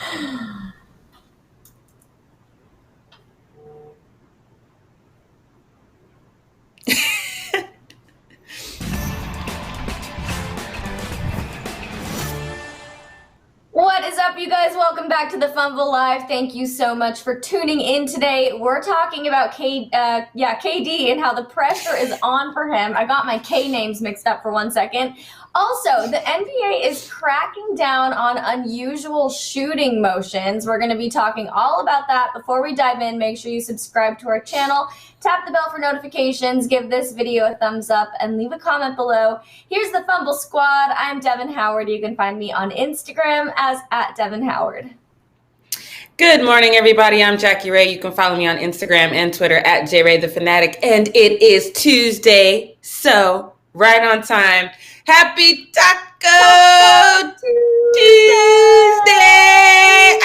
What is up, you guys? Welcome back to the Fumble Live. Thank you so much for tuning in today. We're talking about KD and how the pressure is on for him. I got my K names mixed up for 1 second. Also, the NBA is cracking down on unusual shooting motions. We're going to be talking all about that. Before we dive in, make sure you subscribe to our channel, tap the bell for notifications, give this video a thumbs up, and leave a comment below. Here's the Fumble Squad. I'm Devin Howard. You can find me on Instagram as @DevinHoward. Good morning, everybody. I'm Jackie Ray. You can follow me on Instagram and Twitter @JRayTheFanatic. And it is Tuesday, so right on time. Happy Taco Tuesday!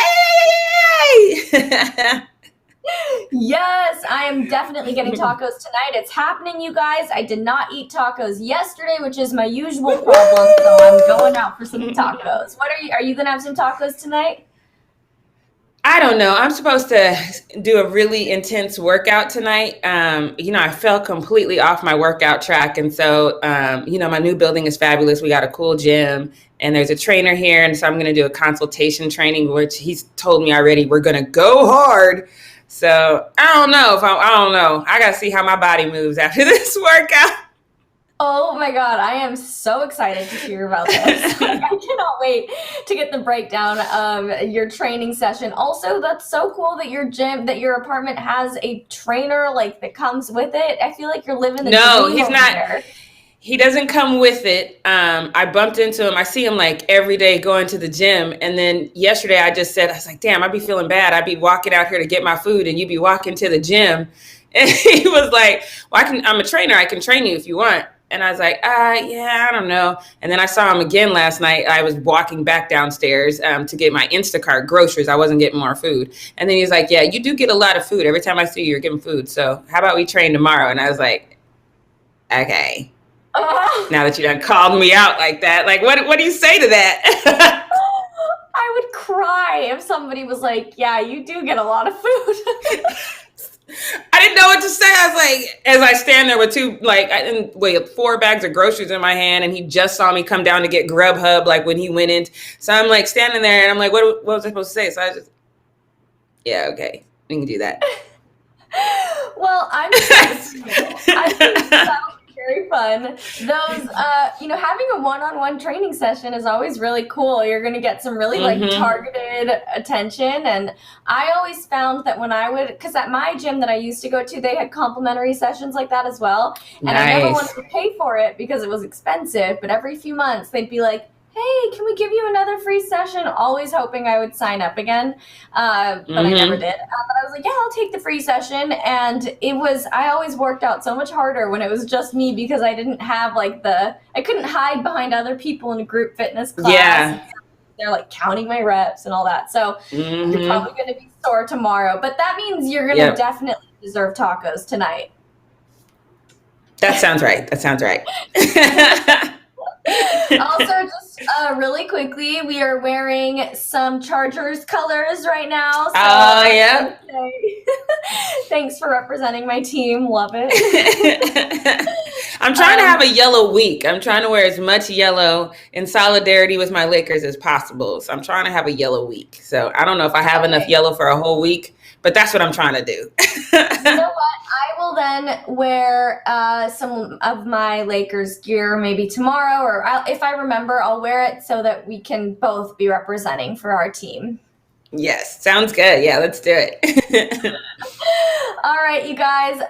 Yes, I am definitely getting tacos tonight. It's happening, you guys. I did not eat tacos yesterday, which is my usual problem, so I'm going out for some tacos. What are you going to have some tacos tonight? I don't know. I'm supposed to do a really intense workout tonight. I fell completely off my workout track. And so, my new building is fabulous. We got a cool gym and there's a trainer here. And so I'm going to do a consultation training, which he's told me already, we're going to go hard. So I don't know. I got to see how my body moves after this workout. Oh my God, I am so excited to hear about this. I cannot wait to get the breakdown of your training session. Also, that's so cool that your apartment has a trainer that comes with it. I feel like you're living the dream. No, he's not. There. He doesn't come with it. I bumped into him. I see him every day going to the gym. And then yesterday I was like, damn, I'd be feeling bad. I'd be walking out here to get my food and you'd be walking to the gym. And he was like, well, I'm a trainer. I can train you if you want. And I was like, yeah, I don't know. And then I saw him again last night. I was walking back downstairs to get my Instacart groceries. I wasn't getting more food. And then he's like, yeah, you do get a lot of food. Every time I see you, you're getting food. So how about we train tomorrow? And I was like, okay. Now that you done called me out like that, what do you say to that? I would cry if somebody was like, yeah, you do get a lot of food. I didn't know what to say. I was like, as I stand there with 4 bags of groceries in my hand, and he just saw me come down to get Grubhub, when he went in. So I'm standing there, and I'm like, what was I supposed to say? So I just, yeah, okay, we can do that. Well, I'm excited. I think that would be very fun. Those, having a one-on-one training session is always really cool. You're going to get some really targeted attention. And I always found that because at my gym that I used to go to, they had complimentary sessions like that as well. And nice. I never wanted to pay for it because it was expensive. But every few months they'd be like, hey, can we give you another free session? Always hoping I would sign up again. But I never did. But I was like, yeah, I'll take the free session. And I always worked out so much harder when it was just me because I didn't have I couldn't hide behind other people in a group fitness class. Yeah. They're counting my reps and all that. So you're probably going to be sore tomorrow. But that means you're going to definitely deserve tacos tonight. That sounds right. Also, just really quickly, we are wearing some Chargers colors right now. So yeah. Thanks for representing my team. Love it. I'm trying to have a yellow week. I'm trying to wear as much yellow in solidarity with my Lakers as possible. So I'm trying to have a yellow week. So I don't know if I have enough yellow for a whole week, but that's what I'm trying to do. You know what? I will then wear some of my Lakers gear maybe tomorrow, or if I remember, I'll wear it so that we can both be representing for our team. Yes, sounds good. Yeah, let's do it. All right, you guys.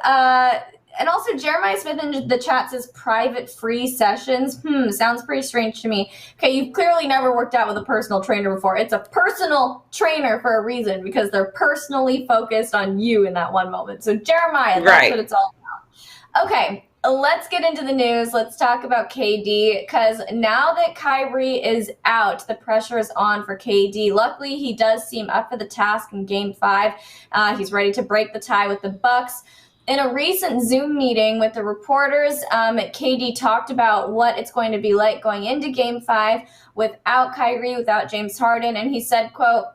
And also, Jeremiah Smith in the chat says private free sessions. Sounds pretty strange to me. Okay, you've clearly never worked out with a personal trainer before. It's a personal trainer for a reason because they're personally focused on you in that one moment. So, Jeremiah, that's what it's all about. Okay, let's get into the news. Let's talk about KD because now that Kyrie is out, the pressure is on for KD. Luckily, he does seem up for the task in Game 5. He's ready to break the tie with the Bucks. In a recent Zoom meeting with the reporters, KD talked about what it's going to be like going into Game 5 without Kyrie, without James Harden, and he said, quote,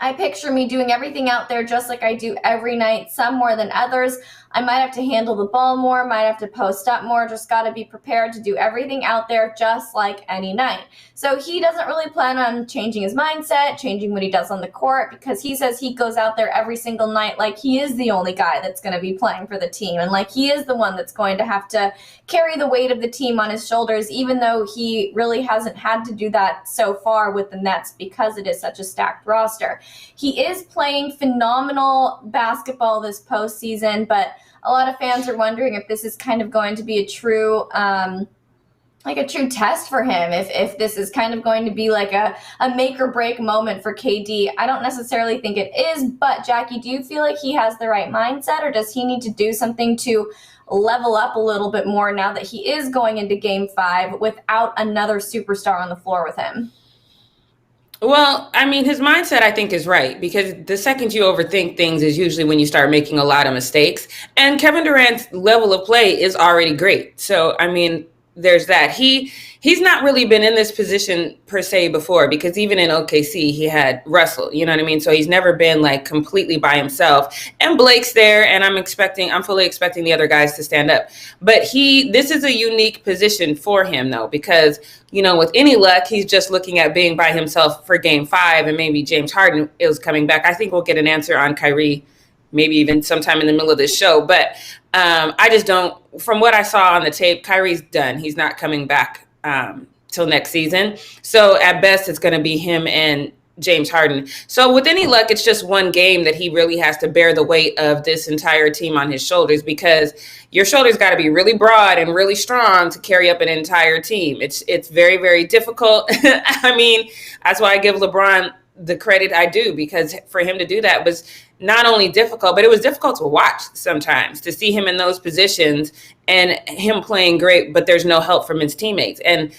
I picture me doing everything out there just like I do every night, some more than others. I might have to handle the ball more, might have to post up more, just got to be prepared to do everything out there just like any night. So he doesn't really plan on changing his mindset, changing what he does on the court, because he says he goes out there every single night like he is the only guy that's going to be playing for the team, and like he is the one that's going to have to carry the weight of the team on his shoulders, even though he really hasn't had to do that so far with the Nets because it is such a stacked roster. He is playing phenomenal basketball this postseason, but a lot of fans are wondering if this is kind of going to be a true test for him, if this is kind of going to be like a make or break moment for KD. I don't necessarily think it is, but Jackie, do you feel like he has the right mindset, or does he need to do something to level up a little bit more now that he is going into Game 5 without another superstar on the floor with him? Well, I mean, his mindset, I think, is right, because the second you overthink things is usually when you start making a lot of mistakes. And Kevin Durant's level of play is already great. So, I mean, there's that. He's not really been in this position per se before, because even in OKC, he had Russell, you know what I mean? So he's never been like completely by himself. And Blake's there, and I'm fully expecting the other guys to stand up. But this is a unique position for him, though, because, you know, with any luck, he's just looking at being by himself for Game 5, and maybe James Harden is coming back. I think we'll get an answer on Kyrie maybe even sometime in the middle of this show. But I just don't, from what I saw on the tape, Kyrie's done. He's not coming back till next season. So at best, it's going to be him and James Harden. So with any luck, it's just one game that he really has to bear the weight of this entire team on his shoulders, because your shoulders got to be really broad and really strong to carry up an entire team. It's very, very difficult. I mean, that's why I give LeBron the credit I do, because for him to do that was not only difficult, but it was difficult to watch sometimes, to see him in those positions and him playing great, but there's no help from his teammates. And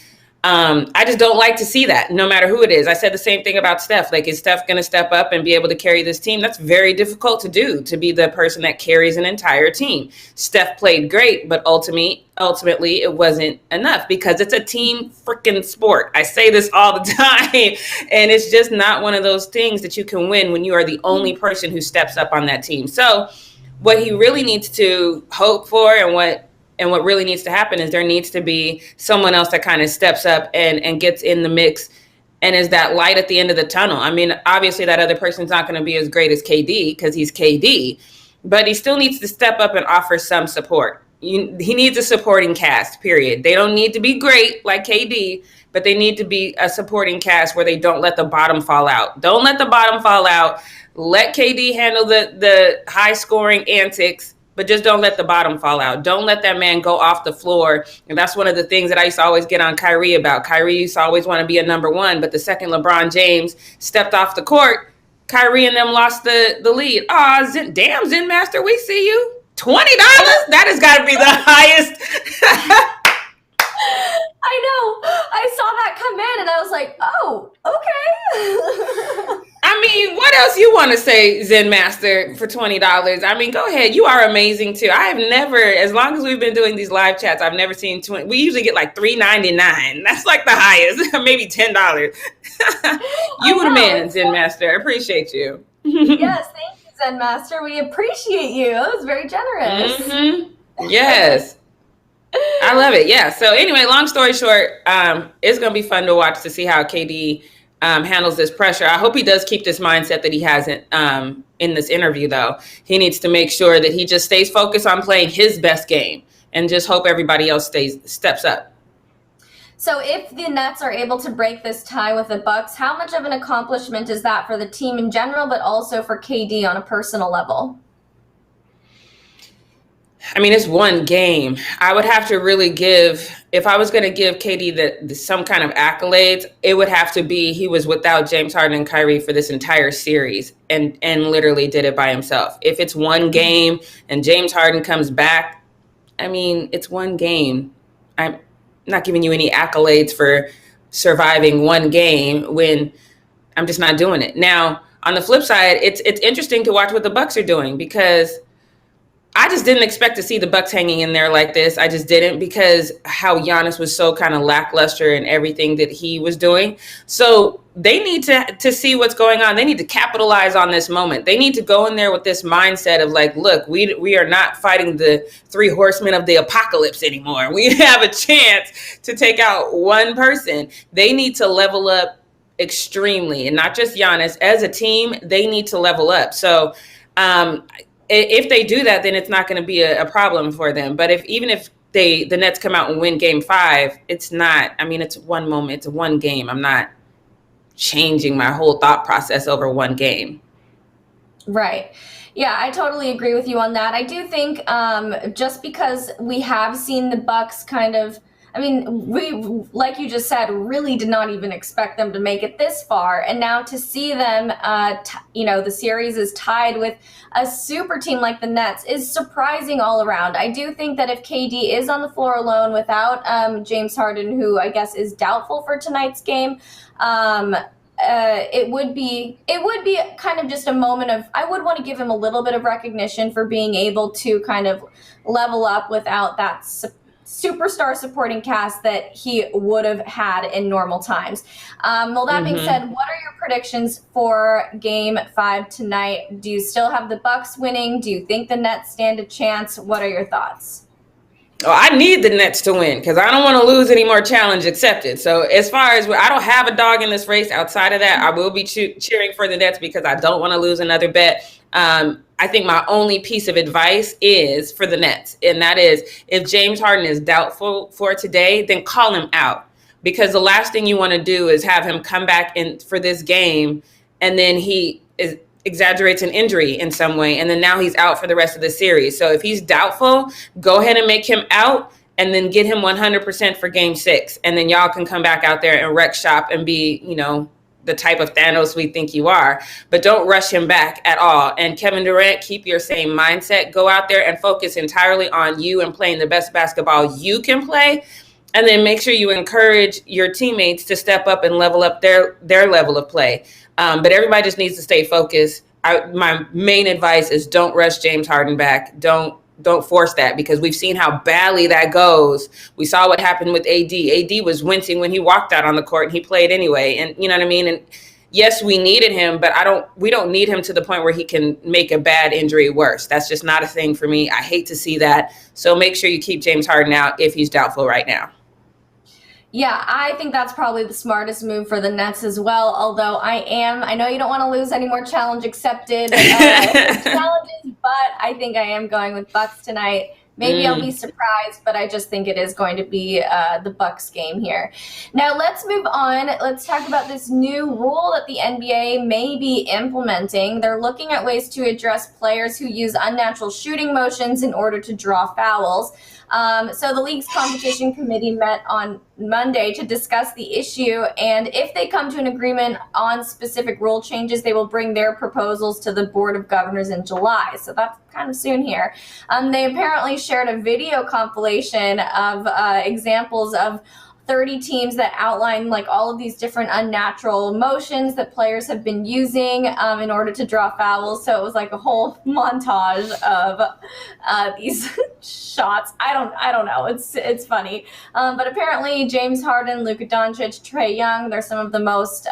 I just don't like to see that, no matter who it is. I said the same thing about Steph. Like, is Steph going to step up and be able to carry this team? That's very difficult to do, to be the person that carries an entire team. Steph played great, but ultimately it wasn't enough, because it's a team freaking sport. I say this all the time, and it's just not one of those things that you can win when you are the only person who steps up on that team. So what he really needs to hope for, and what really needs to happen, is there needs to be someone else that kind of steps up and gets in the mix and is that light at the end of the tunnel. I mean, obviously that other person's not going to be as great as KD because he's KD, but he still needs to step up and offer some support. He needs a supporting cast, period. They don't need to be great like KD, but they need to be a supporting cast where they don't let the bottom fall out. Don't let the bottom fall out. Let KD handle the high scoring antics, but just don't let the bottom fall out. Don't let that man go off the floor. And that's one of the things that I used to always get on Kyrie about. Kyrie used to always want to be a number one, but the second LeBron James stepped off the court, Kyrie and them lost the lead. Damn, Zen Master, we see you. $20? That has got to be the highest. I know. I saw that come in and I was like, oh, okay. I mean, what else you want to say, Zen Master, for $20? I mean, go ahead. You are amazing too. I have never, as long as we've been doing these live chats, I've never seen 20. We usually get like $3.99. That's like the highest, maybe $10. You the man, Zen Master. I appreciate you. Yes, thank you, Zen Master. We appreciate you. That was very generous. Mm-hmm. Yes. I love it. Yeah. So anyway, long story short, it's going to be fun to watch to see how KD handles this pressure. I hope he does keep this mindset that he hasn't in this interview, though. He needs to make sure that he just stays focused on playing his best game and just hope everybody else steps up. So if the Nets are able to break this tie with the Bucks, how much of an accomplishment is that for the team in general, but also for KD on a personal level? I mean, it's one game. I would have to really if I was going to give KD some kind of accolades, it would have to be he was without James Harden and Kyrie for this entire series and literally did it by himself. If it's one game and James Harden comes back, I mean, it's one game. I'm not giving you any accolades for surviving one game when I'm just not doing it. Now, on the flip side, it's interesting to watch what the Bucks are doing, because I I just didn't expect to see the Bucks hanging in there like this. I just didn't, because how Giannis was so kind of lackluster in everything that he was doing. So they need to see what's going on. They need to capitalize on this moment. They need to go in there with this mindset of like, look, we are not fighting the three horsemen of the apocalypse anymore. We have a chance to take out one person. They need to level up extremely, and not just Giannis. As a team, they need to level up. So if they do that, then it's not going to be a problem for them. But even if the Nets come out and win Game 5, it's not. I mean, it's one moment, it's one game. I'm not changing my whole thought process over one game. Right. Yeah, I totally agree with you on that. I do think just because we have seen the Bucks kind of, I mean, we, like you just said, really did not even expect them to make it this far. And now to see them, the series is tied with a super team like the Nets is surprising all around. I do think that if KD is on the floor alone without James Harden, who I guess is doubtful for tonight's game, it would be kind of just a moment of, I would want to give him a little bit of recognition for being able to kind of level up without that superstar supporting cast that he would have had in normal times. Well, that being said, what are your predictions for Game 5 tonight? Do you still have the Bucks winning? Do you think the Nets stand a chance? What are your thoughts? Oh, I need the Nets to win because I don't want to lose any more challenge accepted. So as far as I don't have a dog in this race outside of that, I will be cheering for the Nets because I don't want to lose another bet. I think my only piece of advice is for the Nets, and that is if James Harden is doubtful for today, then call him out, because the last thing you want to do is have him come back in for this game and then he exaggerates an injury in some way, and then now he's out for the rest of the series. So if he's doubtful, go ahead and make him out and then get him 100% for Game 6, and then y'all can come back out there and wreck shop and be, the type of Thanos we think you are, but don't rush him back at all. And Kevin Durant, keep your same mindset. Go out there and focus entirely on you and playing the best basketball you can play. And then make sure you encourage your teammates to step up and level up their level of play. But everybody just needs to stay focused. My main advice is don't rush James Harden back. Don't force that, because we've seen how badly that goes. We saw what happened with AD. AD was wincing when he walked out on the court, and he played anyway. And you know what I mean? And yes, we needed him, but we don't need him to the point where he can make a bad injury worse. That's just not a thing for me. I hate to see that. So make sure you keep James Harden out if he's doubtful right now. Yeah, I think that's probably the smartest move for the Nets as well. Although I know you don't want to lose any more challenge accepted challenges, but I think I am going with Bucks tonight. Maybe I'll be surprised, but I just think it is going to be the Bucks game here. Now let's move on. Let's talk about this new rule that the NBA may be implementing. They're looking at ways to address players who use unnatural shooting motions in order to draw fouls. So the league's competition committee met on Monday to discuss the issue, and if they come to an agreement on specific rule changes, they will bring their proposals to the Board of Governors in July. So that's kind of soon here. They apparently shared a video compilation of examples of 30 teams that outline like all of these different unnatural motions that players have been using in order to draw fouls. So it was like a whole montage of these shots. I don't know. It's funny. But apparently James Harden, Luka Doncic, Trae Young, they're some of the most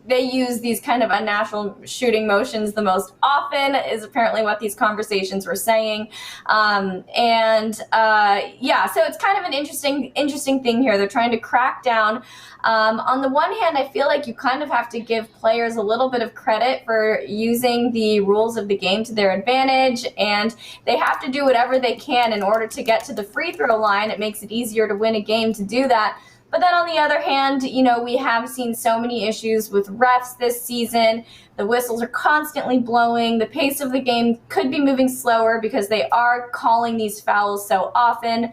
they use these kind of unnatural shooting motions the most often, is apparently what these conversations were saying. So it's kind of an interesting thing here. They're trying to crack down. On the one hand, I feel like you kind of have to give players a little bit of credit for using the rules of the game to their advantage, and they have to do whatever they can in order to get to the free throw line. It makes it easier to win a game to do that. But then on the other hand, we have seen so many issues with refs this season. The whistles are constantly blowing. The pace of the game could be moving slower because they are calling these fouls so often.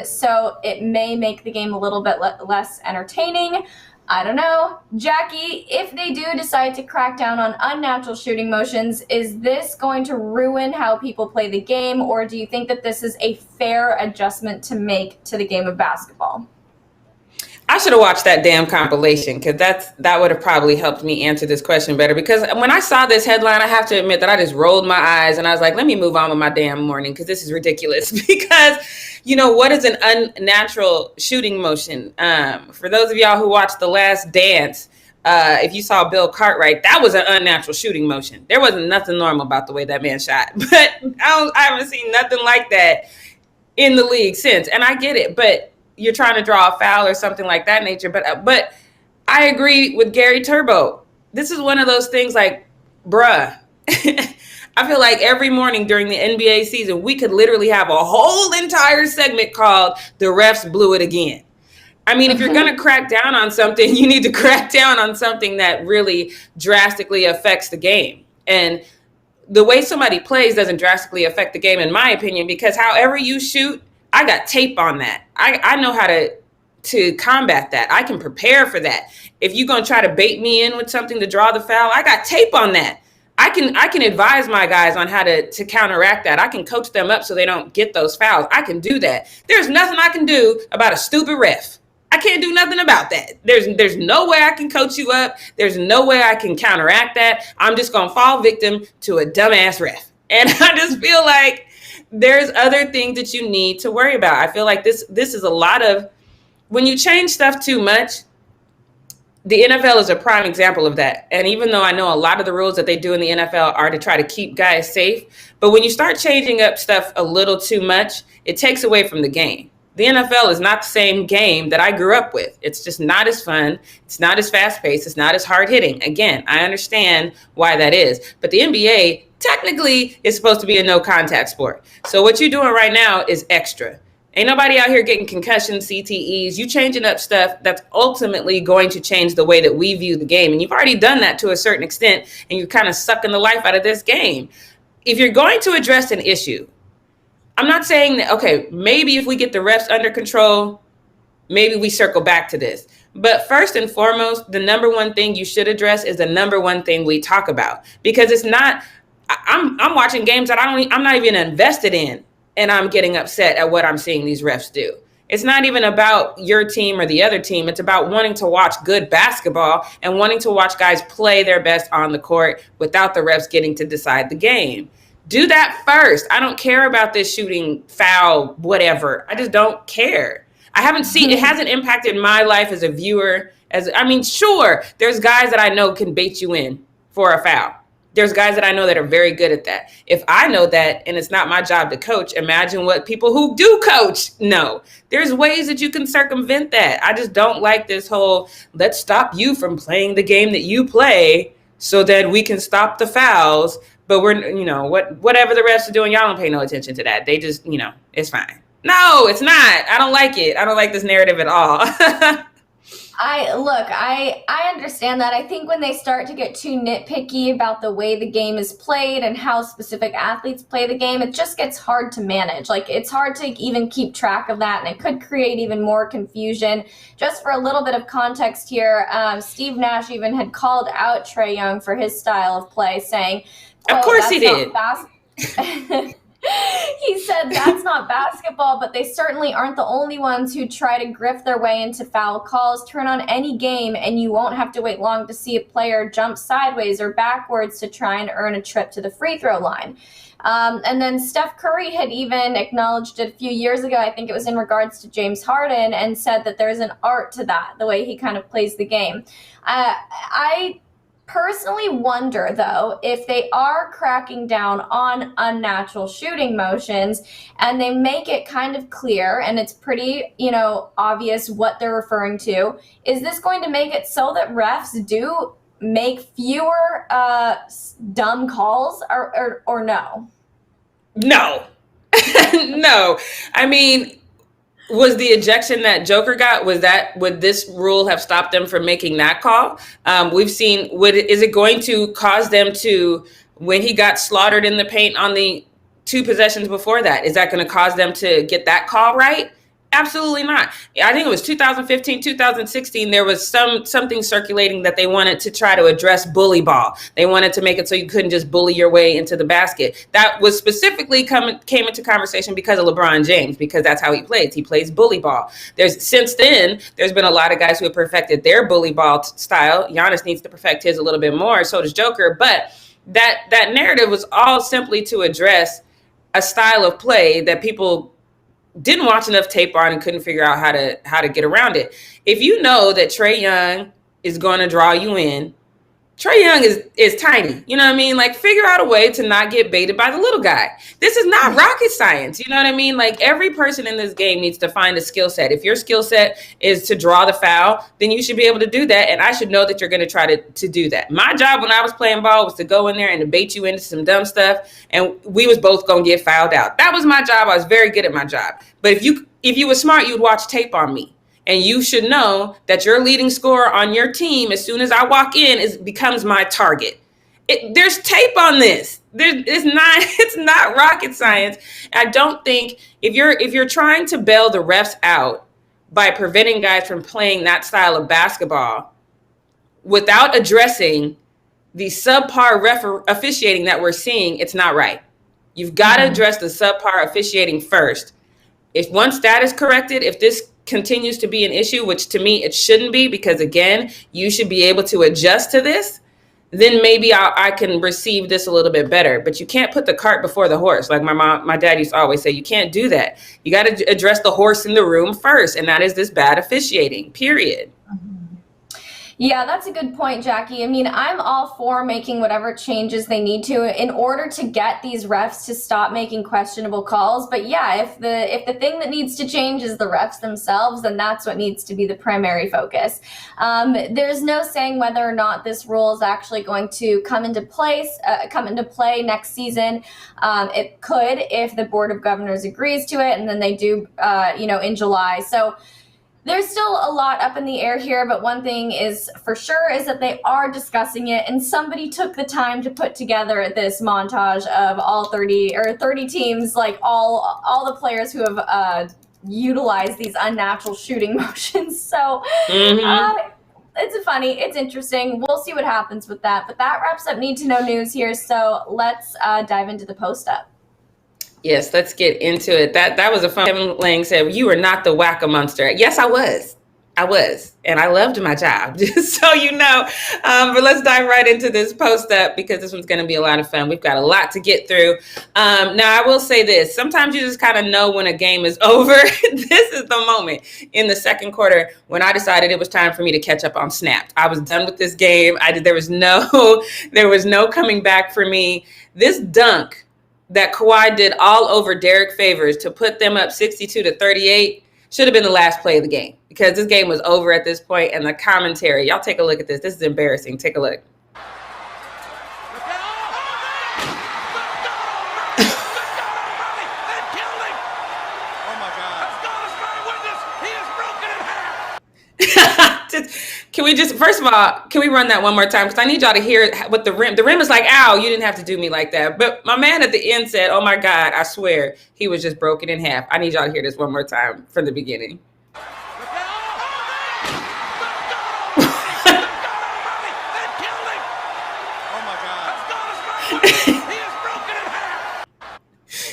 So it may make the game a little bit less entertaining. I don't know. Jackie, if they do decide to crack down on unnatural shooting motions, is this going to ruin how people play the game, or do you think that this is a fair adjustment to make to the game of basketball? I should have watched that damn compilation because that would have probably helped me answer this question better. Because when I saw this headline, I have to admit that I just rolled my eyes and I was like, let me move on with my damn morning because this is ridiculous. Because, what is an unnatural shooting motion? For those of y'all who watched The Last Dance, if you saw Bill Cartwright, that was an unnatural shooting motion. There wasn't nothing normal about the way that man shot. But I haven't seen nothing like that in the league since. And I get it, but you're trying to draw a foul or something like that nature. But I agree with Gary Turbo. This is one of those things like, bruh, I feel like every morning during the NBA season, we could literally have a whole entire segment called The Refs Blew It Again. I mean, if you're going to crack down on something, you need to crack down on something that really drastically affects the game. And the way somebody plays doesn't drastically affect the game, in my opinion, because however you shoot, I got tape on that. I know how to combat that. I can prepare for that. If you're going to try to bait me in with something to draw the foul, I got tape on that. I can advise my guys on how to counteract that. I can coach them up so they don't get those fouls. I can do that. There's nothing I can do about a stupid ref. I can't do nothing about that. There's no way I can coach you up. There's no way I can counteract that. I'm just going to fall victim to a dumbass ref. And I just feel like there's other things that you need to worry about. I feel like this is a lot of, when you change stuff too much, the NFL is a prime example of that. And even though I know a lot of the rules that they do in the NFL are to try to keep guys safe, but when you start changing up stuff a little too much, it takes away from the game. The NFL is not the same game that I grew up with. It's just not as fun. It's not as fast paced. It's not as hard hitting. Again, I understand why that is. But the NBA technically is supposed to be a no contact sport. So what you're doing right now is extra. Ain't nobody out here getting concussions, CTEs. You changing up stuff that's ultimately going to change the way that we view the game. And you've already done that to a certain extent, and you're kind of sucking the life out of this game. If you're going to address an issue, I'm not saying that, okay, maybe if we get the refs under control, maybe we circle back to this. But first and foremost, the number one thing you should address is the number one thing we talk about. Because it's not, I'm watching games that I'm not even invested in, and I'm getting upset at what I'm seeing these refs do. It's not even about your team or the other team. It's about wanting to watch good basketball and wanting to watch guys play their best on the court without the refs getting to decide the game. Do that first. I don't care about this shooting, foul, whatever. I just don't care. I haven't seen, it hasn't impacted my life as a viewer. Sure, there's guys that I know can bait you in for a foul. There's guys that I know that are very good at that. If I know that and it's not my job to coach, imagine what people who do coach know. There's ways that you can circumvent that. I just don't like this whole, let's stop you from playing the game that you play so that we can stop the fouls. But whatever the refs are doing, y'all don't pay no attention to that. They just, it's fine. No, it's not. I don't like it. I don't like this narrative at all. I understand that. I think when they start to get too nitpicky about the way the game is played and how specific athletes play the game, it just gets hard to manage. Like, it's hard to even keep track of that, and it could create even more confusion. Just for a little bit of context here, Steve Nash even had called out Trae Young for his style of play, saying, of course he did. He said that's not basketball, but they certainly aren't the only ones who try to grift their way into foul calls. Turn on any game and you won't have to wait long to see a player jump sideways or backwards to try and earn a trip to the free throw line. And then Steph Curry had even acknowledged it a few years ago, I think it was in regards to James Harden, and said that there's an art to that, the way he kind of plays the game. I personally wonder, though, if they are cracking down on unnatural shooting motions and they make it kind of clear and it's pretty, obvious what they're referring to, is this going to make it so that refs do make fewer dumb calls or no? No. No. I mean, was the ejection that Joker got, would this rule have stopped them from making that call? We've seen, is it going to cause them to, when he got slaughtered in the paint on the 2 possessions before that, is that going to cause them to get that call right? Absolutely not. I think it was 2015, 2016. There was something circulating that they wanted to try to address bully ball. They wanted to make it so you couldn't just bully your way into the basket. That was specifically came into conversation because of LeBron James, because that's how he plays. He plays bully ball. Since then, there's been a lot of guys who have perfected their bully ball style. Giannis needs to perfect his a little bit more. So does Joker. But that narrative was all simply to address a style of play that people didn't watch enough tape on and couldn't figure out how to get around it. If you know that Trae Young is going to draw you in, Trae Young is tiny. You know what I mean? Like, figure out a way to not get baited by the little guy. This is not rocket science. You know what I mean? Like, every person in this game needs to find a skill set. If your skill set is to draw the foul, then you should be able to do that. And I should know that you're going to try to do that. My job when I was playing ball was to go in there and to bait you into some dumb stuff. And we was both going to get fouled out. That was my job. I was very good at my job. But if you were smart, you'd watch tape on me. And you should know that your leading scorer on your team, as soon as I walk in, becomes my target. There's tape on this. It's not rocket science. I don't think if you're trying to bail the refs out by preventing guys from playing that style of basketball without addressing the subpar officiating that we're seeing, it's not right. You've got to address the subpar officiating first. If once that is corrected, if this continues to be an issue, which to me it shouldn't be, because again, you should be able to adjust to this, then maybe I can receive this a little bit better. But you can't put the cart before the horse. Like my dad used to always say, you can't do that. You got to address the horse in the room first, and that is this bad officiating, period. Yeah, that's a good point, Jackie. I mean, I'm all for making whatever changes they need to in order to get these refs to stop making questionable calls. But yeah, if the thing that needs to change is the refs themselves, then that's what needs to be the primary focus. There's no saying whether or not this rule is actually going to come into play next season. It could if the Board of Governors agrees to it, and then they do, in July. So there's still a lot up in the air here, but one thing is for sure is that they are discussing it, and somebody took the time to put together this montage of all 30 teams, like all the players who have utilized these unnatural shooting motions. So it's interesting. We'll see what happens with that. But that wraps up Need to Know News here. So let's dive into the post up. Yes, let's get into it. That was a fun. Kevin Lang said, "You were not the whack-a-monster." Yes, I was, and I loved my job, just so you know. But let's dive right into this post up, because this one's going to be a lot of fun. We've got a lot to get through. Now, I will say this: sometimes you just kind of know when a game is over. This is the moment in the second quarter when I decided it was time for me to catch up on Snapped. I was done with this game. There was no coming back for me. This dunk that Kawhi did all over Derrick Favors to put them up 62-38 should have been the last play of the game, because this game was over at this point. And the commentary, y'all take a look at this. This is embarrassing. Take a look. Can we just, first of all, can we run that one more time? Because I need y'all to hear what the rim is like. Ow, you didn't have to do me like that. But my man at the end said, "Oh my God, I swear he was just broken in half." I need y'all to hear this one more time from the beginning.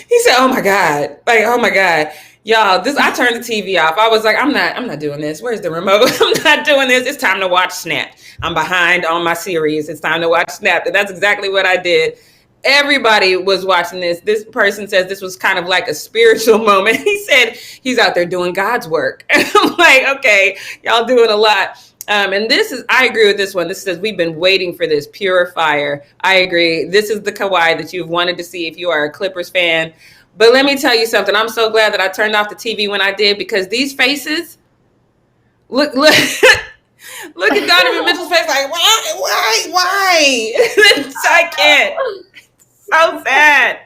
He said, "Oh my God." Like, oh my God. Y'all, I turned the TV off. I was like, I'm not doing this. Where's the remote? I'm not doing this. It's time to watch Snap. I'm behind on my series. It's time to watch Snap. And that's exactly what I did. Everybody was watching this. This person says this was kind of like a spiritual moment. He said he's out there doing God's work. And I'm like, okay, y'all doing a lot. And I agree with this one. This says, we've been waiting for this purifier. I agree. This is the Kawhi that you've wanted to see if you are a Clippers fan. But let me tell you something. I'm so glad that I turned off the TV when I did, because these faces, look at Donovan Mitchell's face, like, why? I can't. So sad.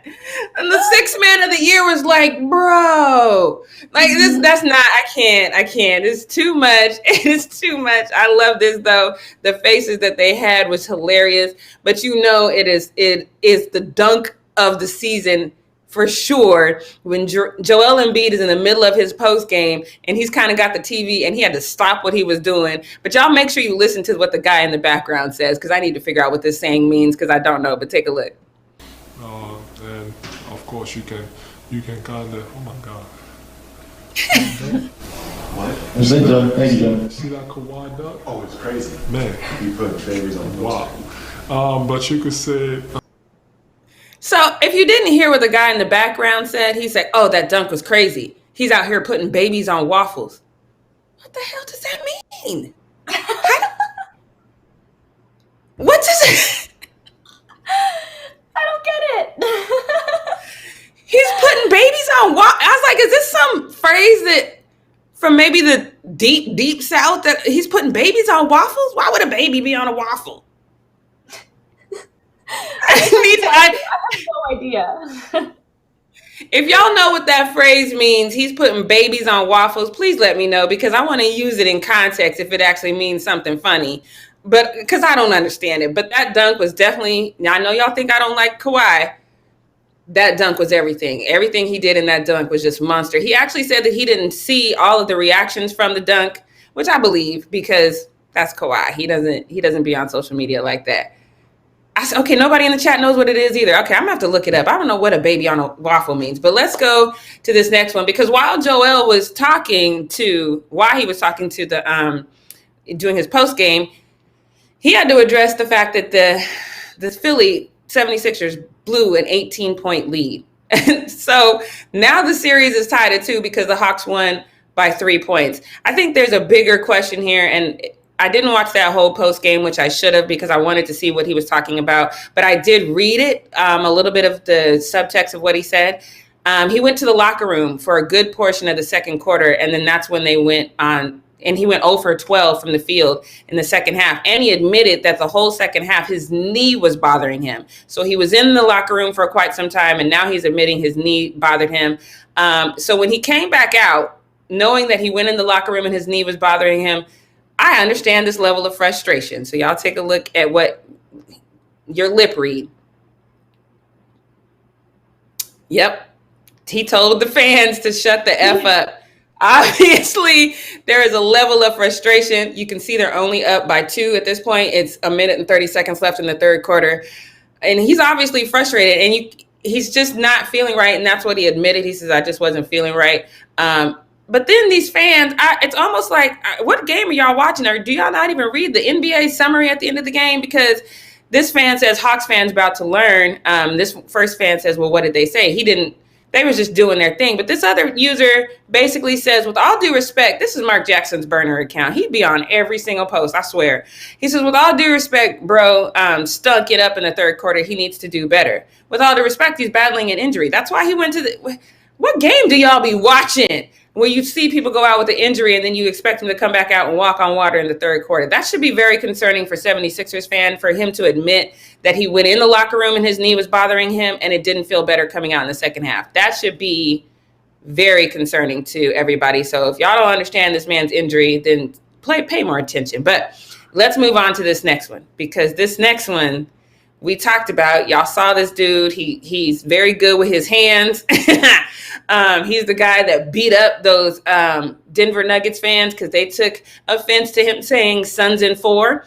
And the sixth man of the year was like, bro, like I can't. It's too much. It's too much. I love this though. The faces that they had was hilarious, but it is the dunk of the season for sure when Joel Embiid is in the middle of his post game and he's kind of got the TV and he had to stop what he was doing. But y'all make sure you listen to what the guy in the background says, because I need to figure out what this saying means, because I don't know. But take a look. And of course you can kind of, oh my God. What? Thank you, John. See that Kawhi dunk? Oh, it's crazy. Man. You put babies on the Wow. But you could say... So if you didn't hear what the guy in the background said, he said, oh, that dunk was crazy. He's out here putting babies on waffles. What the hell does that mean? What does it... I don't get it. He's putting babies on waffles. I was like, is this some phrase that from maybe the deep, deep South that he's putting babies on waffles? Why would a baby be on a waffle? I have no idea. If y'all know what that phrase means, he's putting babies on waffles, please let me know, because I want to use it in context if it actually means something funny. But because I don't understand it. But that dunk was definitely, I know y'all think I don't like Kawhi. That dunk was everything. Everything he did in that dunk was just monster. He actually said that he didn't see all of the reactions from the dunk, which I believe, because that's Kawhi. He doesn't be on social media like that. I said, okay, nobody in the chat knows what it is either. Okay, I'm gonna have to look it up. I don't know what a baby on a waffle means, but let's go to this next one, because while Joel was talking to the doing his post game, he had to address the fact that the Philly 76ers blew an 18-point lead. So now the series is tied at 2 because the Hawks won by 3 points. I think there's a bigger question here, and I didn't watch that whole post game, which I should have, because I wanted to see what he was talking about. But I did read it, a little bit of the subtext of what he said. He went to the locker room for a good portion of the second quarter, and then that's when they went on. And he went 0 for 12 from the field in the second half. And he admitted that the whole second half, his knee was bothering him. So he was in the locker room for quite some time, and now he's admitting his knee bothered him. So when he came back out, knowing that he went in the locker room and his knee was bothering him, I understand this level of frustration. So y'all take a look at what your lip read. Yep. He told the fans to shut the F up. Obviously, there is a level of frustration. You can see they're only up by 2 at this point. It's a minute and 30 seconds left in the third quarter. And he's obviously frustrated, and he's just not feeling right. And that's what he admitted. He says, I just wasn't feeling right. But then these fans, it's almost like, what game are y'all watching? Or do y'all not even read the NBA summary at the end of the game? Because this fan says, Hawks fans about to learn. This first fan says, well, what did they say? They was just doing their thing. But this other user basically says, with all due respect, this is Mark Jackson's burner account. He'd be on every single post, I swear. He says, with all due respect, bro, stunk it up in the third quarter. He needs to do better. With all due respect, he's battling an injury. That's why he went to what game do y'all be watching where you see people go out with an injury and then you expect them to come back out and walk on water in the third quarter? That should be very concerning for 76ers fan, for him to admit that he went in the locker room and his knee was bothering him and it didn't feel better coming out in the second half. That should be very concerning to everybody. So if y'all don't understand this man's injury, then pay more attention. But let's move on to this next one, because this next one we talked about. Y'all saw this dude. He's very good with his hands. He's the guy that beat up those Denver Nuggets fans because they took offense to him saying Suns in 4.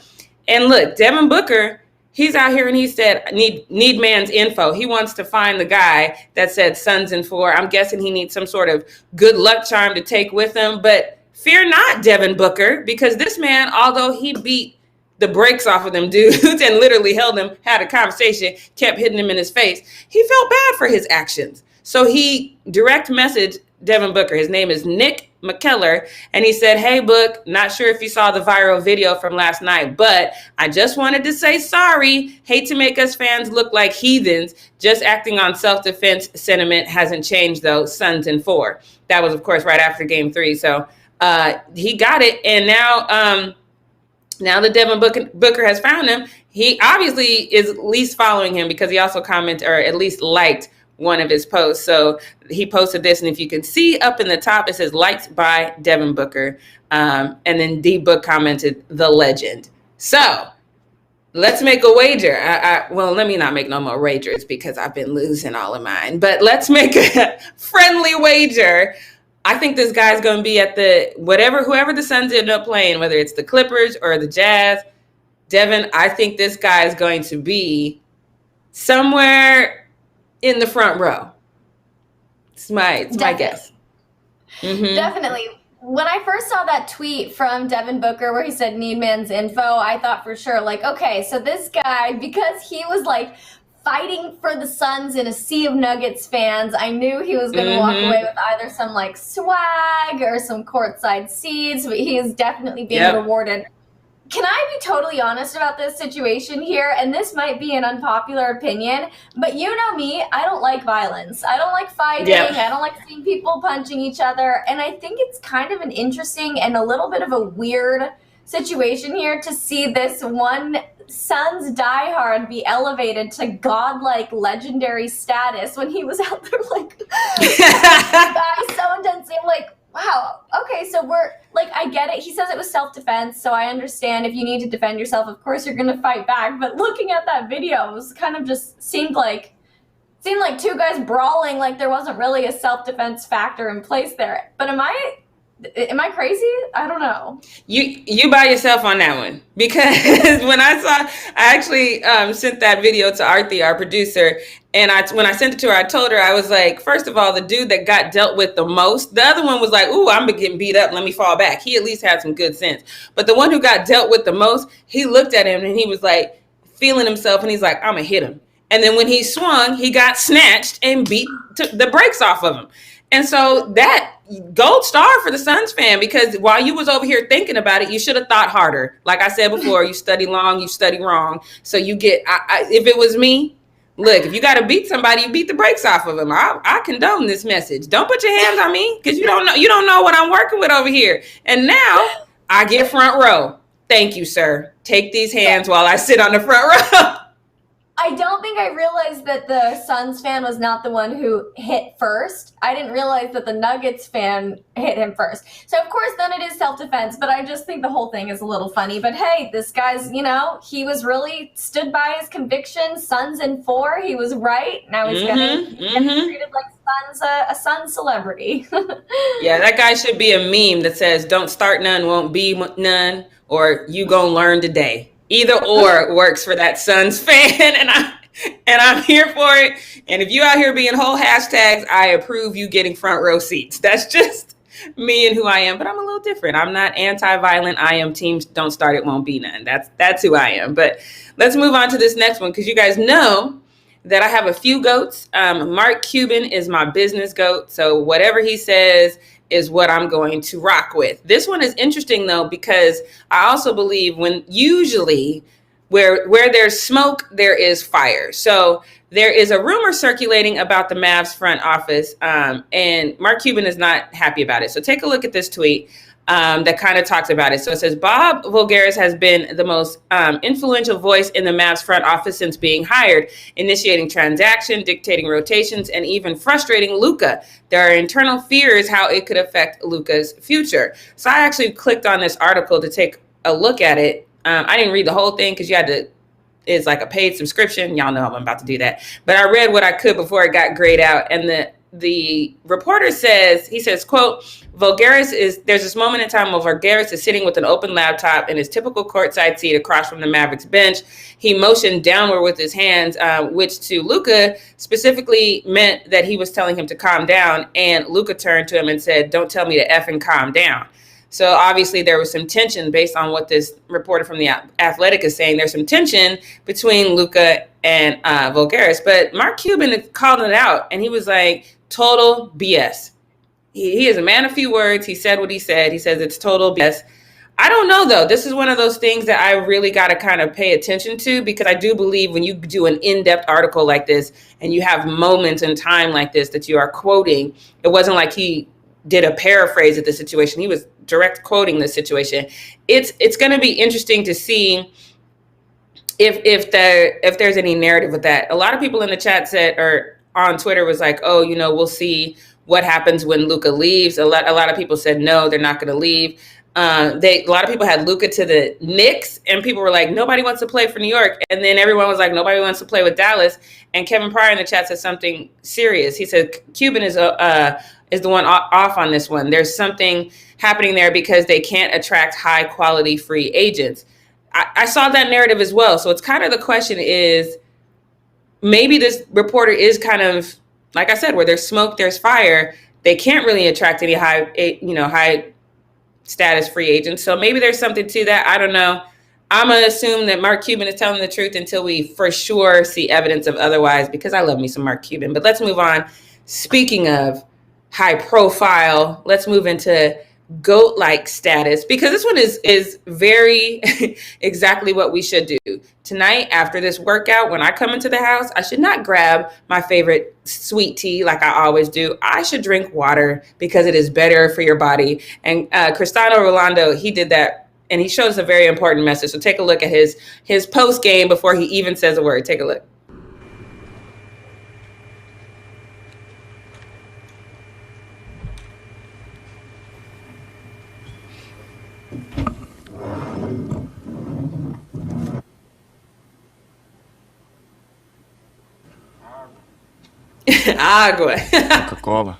And look, Devin Booker, he's out here and he said, need man's info. He wants to find the guy that said Suns in 4. I'm guessing he needs some sort of good luck charm to take with him. But fear not, Devin Booker, because this man, although he beat the brakes off of them dudes and literally held him, had a conversation, kept hitting him in his face, he felt bad for his actions. So he direct messaged Devin Booker. His name is Nick McKellar. And he said, hey, Book, not sure if you saw the viral video from last night, but I just wanted to say sorry. Hate to make us fans look like heathens. Just acting on self-defense. Sentiment hasn't changed, though. Suns in 4. That was, of course, right after game 3. So he got it. And now that Devin Booker has found him, he obviously is at least following him because he also commented or at least liked one of his posts. So he posted this, and if you can see up in the top, it says liked by Devin Booker. And then D Book commented, the legend. So let's make a wager. Well, let me not make no more wagers because I've been losing all of mine. But let's make a friendly wager. I think this guy's going to be at whoever the Suns end up playing, whether it's the Clippers or the Jazz. Devin, I think this guy is going to be somewhere in the front row. It's my guess. Mm-hmm. Definitely. When I first saw that tweet from Devin Booker where he said need man's info, I thought for sure, like, okay, so this guy, because he was like fighting for the Suns in a sea of Nuggets fans, I knew he was going to walk away with either some like swag or some courtside seats, but he is definitely being rewarded. Can I be totally honest about this situation here? And this might be an unpopular opinion, but you know me, I don't like violence. I don't like fighting. Yep. I don't like seeing people punching each other. And I think it's kind of an interesting and a little bit of a weird situation here to see this one Suns diehard be elevated to godlike legendary status when he was out there like, guy so intense. I'm like, wow, okay, so we're, like, I get it. He says it was self-defense, so I understand if you need to defend yourself, of course you're going to fight back. But looking at that video, it was kind of just seemed like two guys brawling, like there wasn't really a self-defense factor in place there. But am I crazy? I don't know. You by yourself on that one, because when I actually sent that video to Arthi, our producer, and when I sent it to her, I told her, I was like, first of all, the dude that got dealt with the most, the other one was like, ooh, I'm getting beat up, let me fall back. He at least had some good sense. But the one who got dealt with the most, he looked at him and he was like feeling himself and he's like, I'm gonna hit him. And then when he swung, he got snatched and beat the brakes off of him. And so that gold star for the Suns fan, because while you was over here thinking about it, you should have thought harder. Like I said before, you study long, you study wrong. So you get, if it was me, look, if you got to beat somebody, you beat the brakes off of them. I condone this message. Don't put your hands on me because you don't know what I'm working with over here. And now I get front row. Thank you, sir. Take these hands while I sit on the front row. I don't think I realized that the Suns fan was not the one who hit first. I didn't realize that the Nuggets fan hit him first. So, of course, then it is self-defense, but I just think the whole thing is a little funny. But, hey, this guy's, he was really stood by his convictions. Suns in 4, he was right. Now he's getting treated like a Suns celebrity. Yeah, that guy should be a meme that says, don't start none, won't be none, or you gonna learn today. Either or works for that Suns fan, and I'm here for it. And if you out here being whole hashtags, I approve you getting front row seats. That's just me and who I am. But I'm a little different. I'm not anti-violent. I am teams don't start, it won't be none. That's who I am. But let's move on to this next one, because you guys know that I have a few goats. Mark Cuban is my business goat. So whatever he says is what I'm going to rock with. This one is interesting though, because I also believe when usually where there's smoke, there is fire. So there is a rumor circulating about the Mavs front office, and Mark Cuban is not happy about it. So take a look at this tweet that kind of talks about it. So it says, Bob Voulgaris has been the most influential voice in the Mavs front office since being hired, initiating transaction, dictating rotations, and even frustrating Luka. There are internal fears how it could affect Luka's future. So I actually clicked on this article to take a look at it. I didn't read the whole thing because it's like a paid subscription. Y'all know I'm about to do that. But I read what I could before it got grayed out. And the reporter says, quote, there's this moment in time where Voulgaris is sitting with an open laptop in his typical courtside seat across from the Mavericks bench. He motioned downward with his hands, which to Luka specifically meant that he was telling him to calm down. And Luka turned to him and said, don't tell me to effing calm down. So obviously there was some tension based on what this reporter from The Athletic is saying. There's some tension between Luka and Voulgaris. But Mark Cuban called it out, and he was like, total BS. He is a man of few words. He said what he said. He says it's total BS. I don't know, though. This is one of those things that I really got to kind of pay attention to, because I do believe when you do an in-depth article like this and you have moments in time like this that you are quoting, it wasn't like he did a paraphrase of the situation. He was direct quoting the situation. It's going to be interesting to see if there's any narrative with that. A lot of people in the chat said, or on Twitter was like, oh, we'll see what happens when Luka leaves. A lot of people said, no, they're not going to leave. A lot of people had Luka to the Knicks, and people were like, nobody wants to play for New York. And then everyone was like, nobody wants to play with Dallas. And Kevin Pryor in the chat said something serious. He said Cuban is the one off on this one. There's something happening there because they can't attract high quality free agents. I saw that narrative as well. So it's kind of the question is, maybe this reporter is kind of, like I said, where there's smoke, there's fire. They can't really attract any high status free agents. So maybe there's something to that. I don't know. I'm going to assume that Mark Cuban is telling the truth until we for sure see evidence of otherwise, because I love me some Mark Cuban. But let's move on. Speaking of high profile, let's move into GOAT-like status, because this one is very exactly what we should do. Tonight, after this workout, when I come into the house, I should not grab my favorite sweet tea like I always do. I should drink water because it is better for your body. And Cristiano Ronaldo, he did that, and he shows a very important message. So take a look at his post game before he even says a word. Take a look. Agua. Coca-Cola.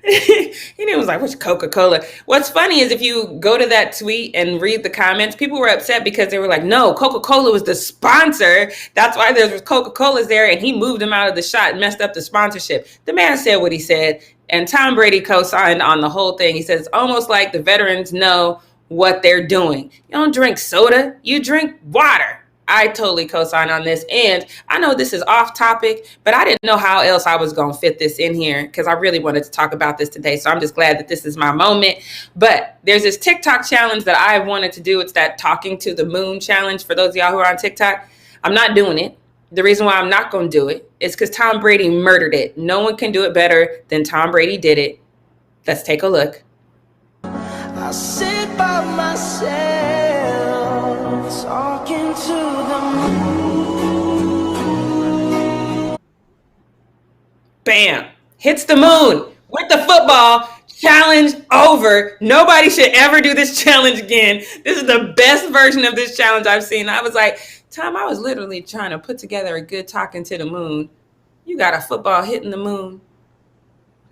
He was like, what's Coca-Cola? What's funny is if you go to that tweet and read the comments, people were upset because they were like, no, Coca-Cola was the sponsor. That's why there's Coca-Cola's there. And he moved them out of the shot and messed up the sponsorship. The man said what he said. And Tom Brady co-signed on the whole thing. He says, it's almost like the veterans know what they're doing. You don't drink soda, you drink water. I totally co-sign on this. And I know this is off topic, but I didn't know how else I was going to fit this in here because I really wanted to talk about this today. So I'm just glad that this is my moment. But there's this TikTok challenge that I've wanted to do. It's that talking to the moon challenge. For those of y'all who are on TikTok, I'm not doing it. The reason why I'm not going to do it is because Tom Brady murdered it. No one can do it better than Tom Brady did it. Let's take a look. I sit by myself, talking to the moon. Bam! Hits the moon with the football. Challenge over. Nobody should ever do this challenge again. This is the best version of this challenge I've seen. I was like, Tom, I was literally trying to put together a good talking to the moon. You got a football hitting the moon.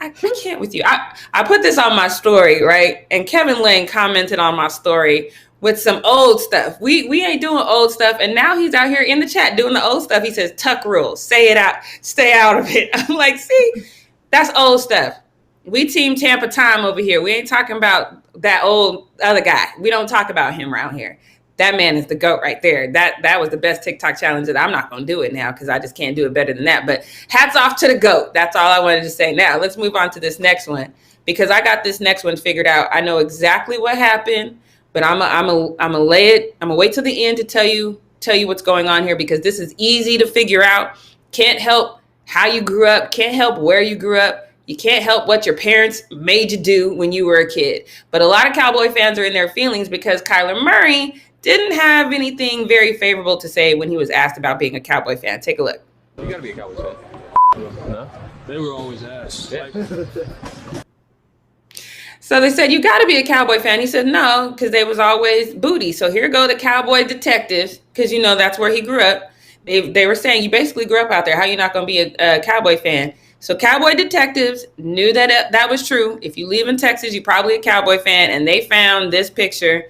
I can't with you. I put this on my story, right? And Kevin Lane commented on my story with some old stuff. We ain't doing old stuff. And now he's out here in the chat doing the old stuff. He says, tuck rules, say it out, stay out of it. I'm like, see, that's old stuff. We team Tampa Time over here. We ain't talking about that old other guy. We don't talk about him around here. That man is the GOAT right there. That was the best TikTok challenge that I'm not going to do it now because I just can't do it better than that. But hats off to the GOAT. That's all I wanted to say. Now let's move on to this next one because I got this next one figured out. I know exactly what happened, but I'm gonna lay it. I'm gonna wait till the end to tell you what's going on here because this is easy to figure out. Can't help how you grew up. Can't help where you grew up. You can't help what your parents made you do when you were a kid. But a lot of Cowboy fans are in their feelings because Kyler Murray didn't have anything very favorable to say when he was asked about being a Cowboy fan. Take a look. You gotta be a Cowboys fan. No? They were always ass. Yeah. So they said, you got to be a Cowboy fan. He said, no, because they was always booty. So here go the Cowboy detectives, because, you know, that's where he grew up. They were saying, you basically grew up out there. How you not going to be a Cowboy fan? So Cowboy detectives knew that that was true. If you live in Texas, you're probably a Cowboy fan. And they found this picture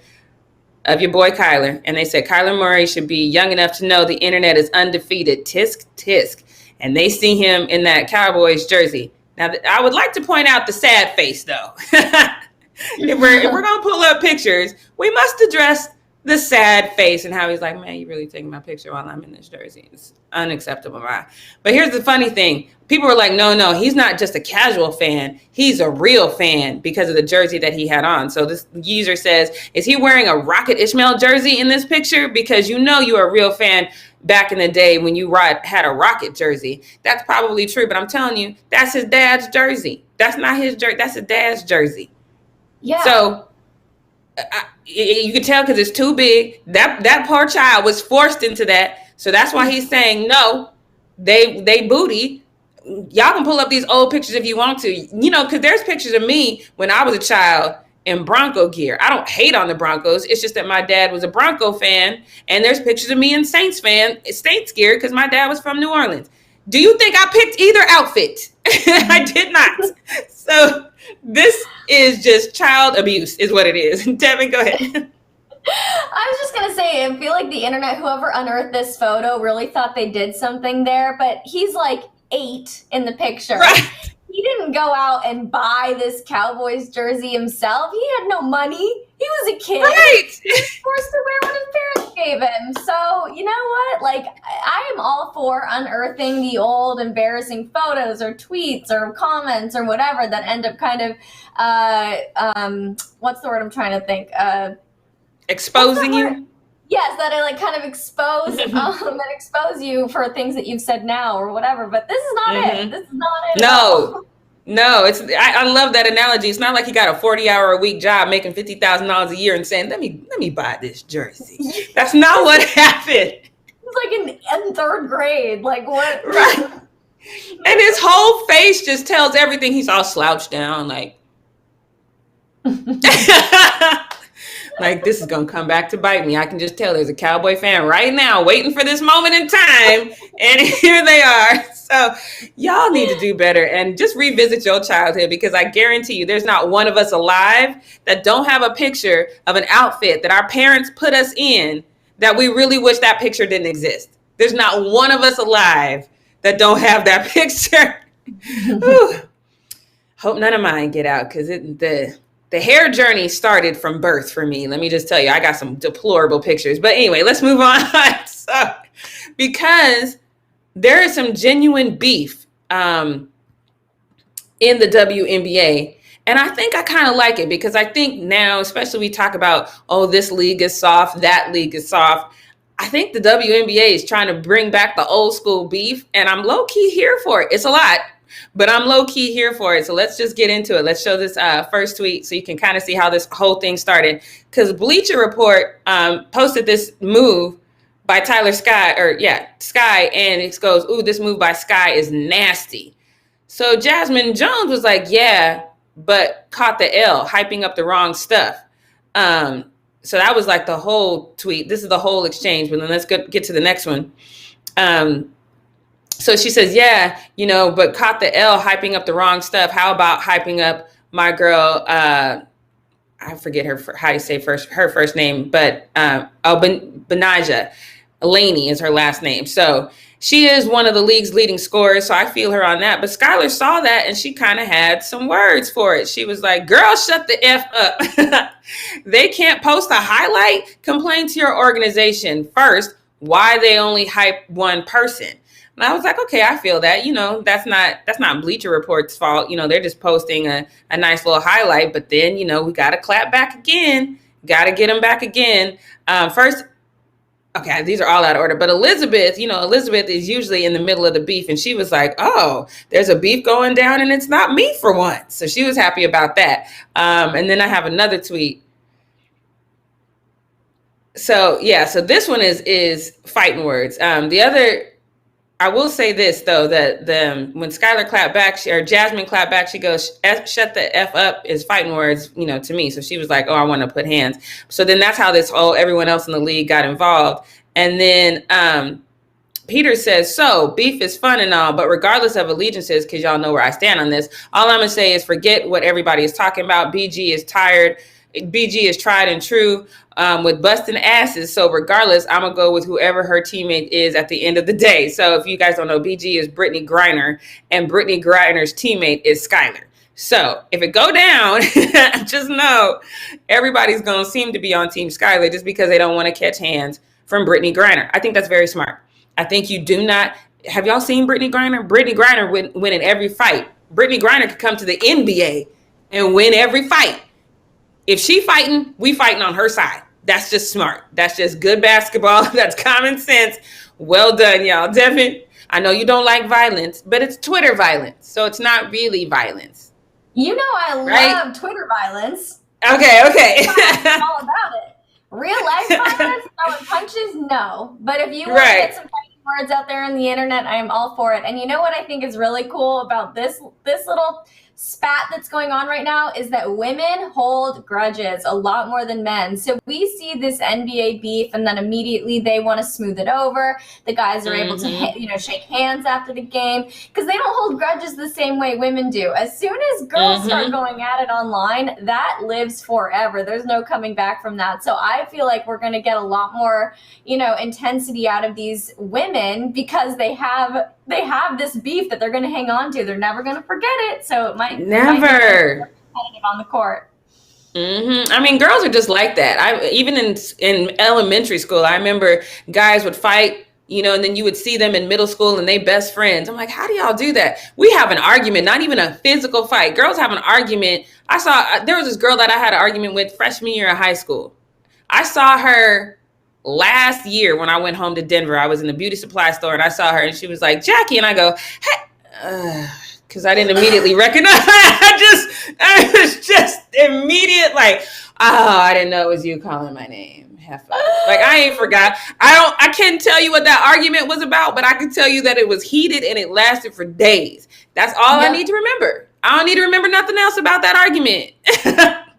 of your boy Kyler. And they said Kyler Murray should be young enough to know the internet is undefeated. Tisk, tisk. And they see him in that Cowboys jersey. Now, I would like to point out the sad face, though. if we're going to pull up pictures, we must address the sad face and how he's like, man, you really taking my picture while I'm in this jersey. It's unacceptable, right? But here's the funny thing. People were like, no, he's not just a casual fan. He's a real fan because of the jersey that he had on. So this user says, is he wearing a Rocket Ishmael jersey in this picture? Because you know you're a real fan back in the day when you had a Rocket jersey. That's probably true, but I'm telling you, that's his dad's jersey. That's not his jersey. That's his dad's jersey. Yeah. So you can tell because it's too big. That poor child was forced into that. So that's why he's saying, no, they booty. Y'all can pull up these old pictures if you want to, you know, because there's pictures of me when I was a child in Bronco gear. I don't hate on the Broncos. It's just that my dad was a Bronco fan, and there's pictures of me in Saints gear because my dad was from New Orleans. Do you think I picked either outfit? I did not. So this is just child abuse is what it is. Devin, go ahead. I was just going to say, I feel like the internet, whoever unearthed this photo really thought they did something there, but he's like 8 in the picture. Right. He didn't go out and buy this Cowboys jersey himself. He had no money. He was a kid. Right. He was forced to wear what his parents gave him. So, you know what? Like, I am all for unearthing the old embarrassing photos or tweets or comments or whatever that end up kind of, what's the word I'm trying to think? Exposing you? Yes, that I like kind of expose and expose you for things that you've said now or whatever. But this is not it. This is not it. No, it's I love that analogy. It's not like he got a 40-hour-a-week job making $50,000 a year and saying, let me buy this jersey. That's not what happened. He's like in 3rd grade. Like what? Right. And his whole face just tells everything. He's all slouched down, like like this is gonna come back to bite me. I can just tell there's a Cowboy fan right now waiting for this moment in time, and here they are. So y'all need to do better and just revisit your childhood, because I guarantee you there's not one of us alive that don't have a picture of an outfit that our parents put us in that we really wish that picture didn't exist. There's not one of us alive that don't have that picture. Hope none of mine get out, because the hair journey started from birth for me. Let me just tell you, I got some deplorable pictures. But anyway, let's move on. So, because there is some genuine beef in the WNBA. And I think I kind of like it, because I think now, especially we talk about, oh, this league is soft, that league is soft. I think the WNBA is trying to bring back the old school beef. And I'm low key here for it. It's a lot, but I'm low key here for it. So let's just get into it. Let's show this first tweet so you can kind of see how this whole thing started. Because Bleacher Report posted this move by Sky, and it goes, ooh, this move by Sky is nasty. So Jasmine Jones was like, yeah, but caught the L, hyping up the wrong stuff. So that was like the whole tweet. This is the whole exchange, but then let's get to the next one. So she says, yeah, but caught the L, hyping up the wrong stuff. How about hyping up my girl? I forget how you say her first name, but Benijah Laney is her last name. So she is one of the league's leading scorers. So I feel her on that. But Skylar saw that and she kind of had some words for it. She was like, girl, shut the F up. They can't post a highlight. Complain to your organization first why they only hype one person. And I was like, okay, I feel that, that's not Bleacher Report's fault. They're just posting a nice little highlight, but then, we got to clap back again. Got to get them back again. First, okay, these are all out of order, but Elizabeth is usually in the middle of the beef. And she was like, oh, there's a beef going down and it's not me for once. So she was happy about that. And then I have another tweet. So yeah, so this one is fighting words. The other, I will say this though, that when Skylar clapped back, or Jasmine clapped back, she goes, shut the F up is fighting words, to me. So she was like, oh, I want to put hands. So then that's how everyone else in the league got involved. And then Peter says, so beef is fun and all, but regardless of allegiances, because y'all know where I stand on this, all I'm going to say is forget what everybody is talking about. BG is tired. BG is tried and true with busting asses. So regardless, I'm going to go with whoever her teammate is at the end of the day. So if you guys don't know, BG is Brittany Griner, and Brittany Griner's teammate is Skylar. So if it go down, just know everybody's going to seem to be on Team Skylar just because they don't want to catch hands from Brittany Griner. I think that's very smart. I think you do not. Have y'all seen Brittany Griner? Brittany Griner win in every fight. Brittany Griner could come to the NBA and win every fight. If she fighting, we fighting on her side. That's just smart. That's just good basketball. That's common sense. Well done, y'all. Devin, I know you don't like violence, but it's Twitter violence. So it's not really violence. I love Twitter violence. Okay. I'm all about it. Real life violence, throwing punches, no. But if you want to get some fighting words out there on the internet, I am all for it. And you know what I think is really cool about this little spat that's going on right now is that women hold grudges a lot more than men. So we see this NBA beef, and then immediately they want to smooth it over. The guys are able to, shake hands after the game because they don't hold grudges the same way women do. As soon as girls start going at it online, that lives forever. There's no coming back from that. So I feel like we're going to get a lot more, intensity out of these women because they have this beef that they're going to hang on to. They're never going to forget it. So it might never be competitive on the court. I mean, girls are just like that. Even in elementary school, I remember guys would fight, and then you would see them in middle school and they best friends. I'm like, how do y'all do that? We have an argument, not even a physical fight. Girls have an argument. There was this girl that I had an argument with freshman year of high school. I saw her last year when I went home to Denver. I was in the beauty supply store and I saw her and she was like, Jackie. And I go, hey, because I didn't immediately recognize. I was just immediate, like, oh, I didn't know it was you calling my name. Like, I ain't forgot. I can't tell you what that argument was about, but I can tell you that it was heated and it lasted for days. That's all I need to remember. I don't need to remember nothing else about that argument.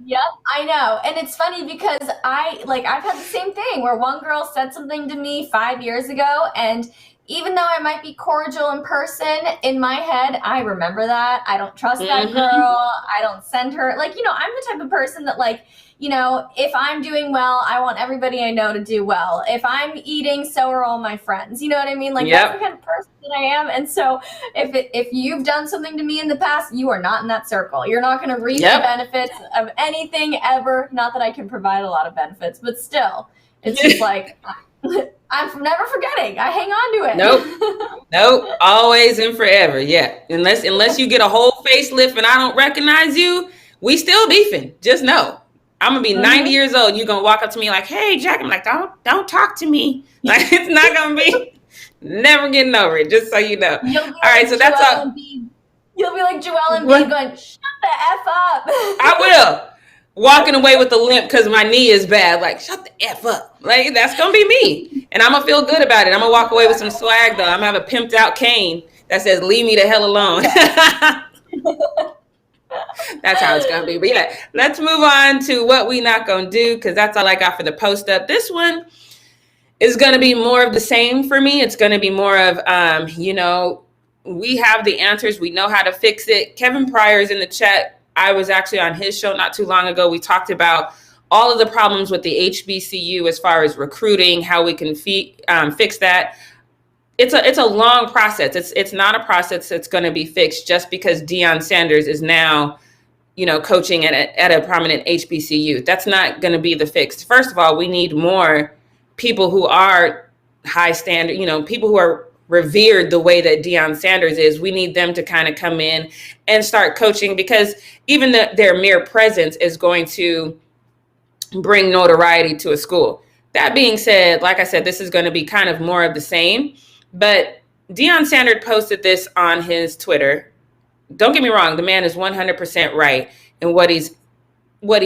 Yep, I know. And it's funny because I've had the same thing where one girl said something to me 5 years ago, and even though I might be cordial in person, in my head, I remember that. I don't trust that girl. I don't send her. I'm the type of person that, if I'm doing well, I want everybody I know to do well. If I'm eating, so are all my friends. You know what I mean? That's the kind of person that I am. And so if you've done something to me in the past, you are not in that circle. You're not going to reap the benefits of anything ever. Not that I can provide a lot of benefits, but still, it's just like... I'm never forgetting. I hang on to it. Nope. Always and forever. Yeah. Unless you get a whole facelift and I don't recognize you, we still beefing. Just know. I'm gonna be 90 years old. You're gonna walk up to me like, "Hey, Jack." I'm like, "Don't talk to me." Like, it's not gonna be. Never getting over it. Just so you know. All right. So that's all. You'll be like Joel Embiid going, "Shut the F up." I will. Walking away with a limp because my knee is bad. Like, shut the F up. Like, that's going to be me. And I'm going to feel good about it. I'm going to walk away with some swag, though. I'm going to have a pimped out cane that says, "Leave me the hell alone." That's how it's going to be. But yeah, let's move on to what we not going to do, because that's all I got for the post up. This one is going to be more of the same for me. It's going to be more of, we have the answers. We know how to fix it. Kevin Pryor's in the chat. I was actually on his show not too long ago. We talked about all of the problems with the HBCU as far as recruiting, how we can fix that. It's a long process. It's not a process that's going to be fixed just because Deion Sanders is now, coaching at a prominent HBCU. That's not going to be the fix. First of all, we need more people who are high standard, people who are revered the way that Deion Sanders is. We need them to kind of come in and start coaching, because even their mere presence is going to bring notoriety to a school. That being said, like I said, this is going to be kind of more of the same. But Deion Sanders posted this on his Twitter. Don't get me wrong, the man is 100% right in what he's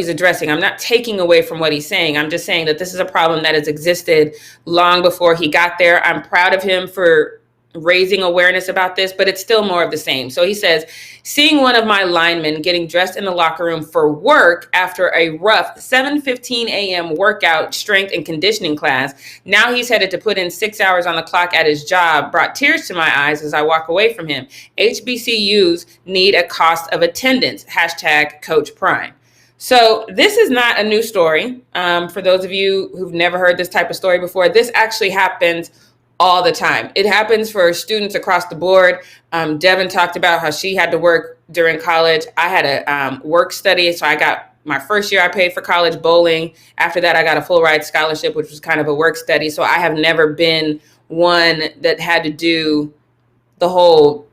addressing. I'm not taking away from what he's saying. I'm just saying that this is a problem that has existed long before he got there. I'm proud of him for raising awareness about this, but it's still more of the same. So he says, seeing one of my linemen getting dressed in the locker room for work after a rough 7:15 a.m. workout, strength and conditioning class. Now he's headed to put in 6 hours on the clock at his job, brought tears to my eyes as I walk away from him. HBCUs need a cost of attendance. #Coach Prime. So this is not a new story. For those of you who've never heard this type of story before, this actually happens all the time. It happens for students across the board. Devin talked about how she had to work during college. I had a work study, so I got my first year I paid for college bowling. After that, I got a full ride scholarship, which was kind of a work study. So I have never been one that had to do the whole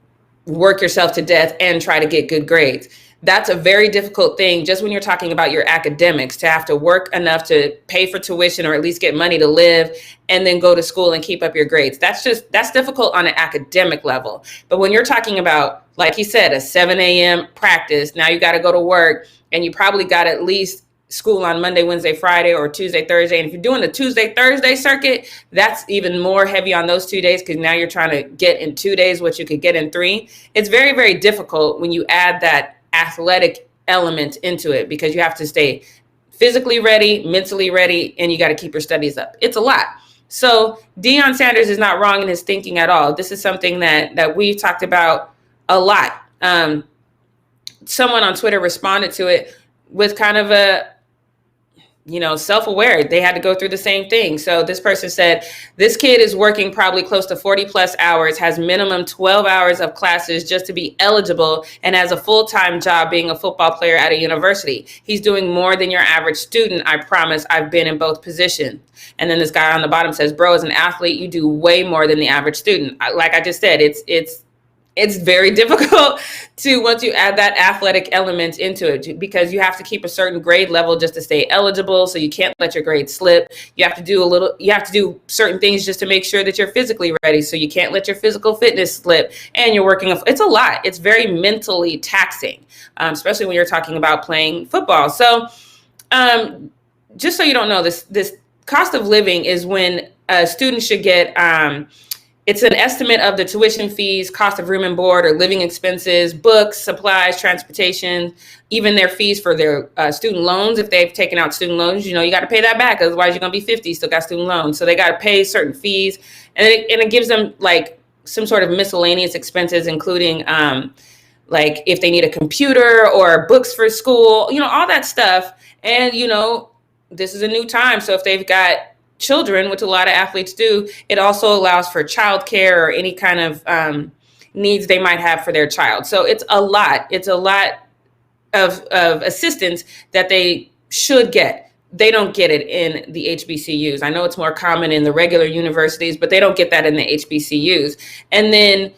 work yourself to death and try to get good grades. That's a very difficult thing just when you're talking about your academics, to have to work enough to pay for tuition or at least get money to live and then go to school and keep up your grades. That's difficult on an academic level. But when you're talking about, like he said, a 7 a.m. practice, now you got to go to work and you probably got at least school on Monday, Wednesday, Friday, or Tuesday, Thursday. And if you're doing the Tuesday, Thursday circuit, that's even more heavy on those 2 days, because now you're trying to get in 2 days what you could get in 3. It's very, very difficult when you add that athletic element into it, because you have to stay physically ready, mentally ready, and you got to keep your studies up. It's a lot. So Deion Sanders is not wrong in his thinking at all. This is something that we've talked about a lot. Someone on Twitter responded to it with kind of a, self-aware. They had to go through the same thing. So this person said, this kid is working probably close to 40 plus hours, has minimum 12 hours of classes just to be eligible, and has a full-time job being a football player at a university. He's doing more than your average student. I promise. I've been in both positions. And then this guy on the bottom says, bro, as an athlete, you do way more than the average student. Like I just said, it's very difficult to, once you add that athletic element into it, because you have to keep a certain grade level just to stay eligible. So you can't let your grade slip. You have to do certain things just to make sure that you're physically ready. So you can't let your physical fitness slip, and you're working. It's a lot. It's very mentally taxing, especially when you're talking about playing football. So just so you don't know, this cost of living is when a student should get, it's an estimate of the tuition fees, cost of room and board or living expenses, books, supplies, transportation, even their fees for their student loans. If they've taken out student loans, you got to pay that back. Otherwise, you're going to be 50, still got student loans. So they got to pay certain fees. And it gives them like some sort of miscellaneous expenses, including like if they need a computer or books for school, all that stuff. And, this is a new time. So if they've got children, which a lot of athletes do, it also allows for childcare or any kind of needs they might have for their child. So it's a lot. It's a lot of assistance that they should get. They don't get it in the HBCUs. I know it's more common in the regular universities, but they don't get that in the HBCUs. And then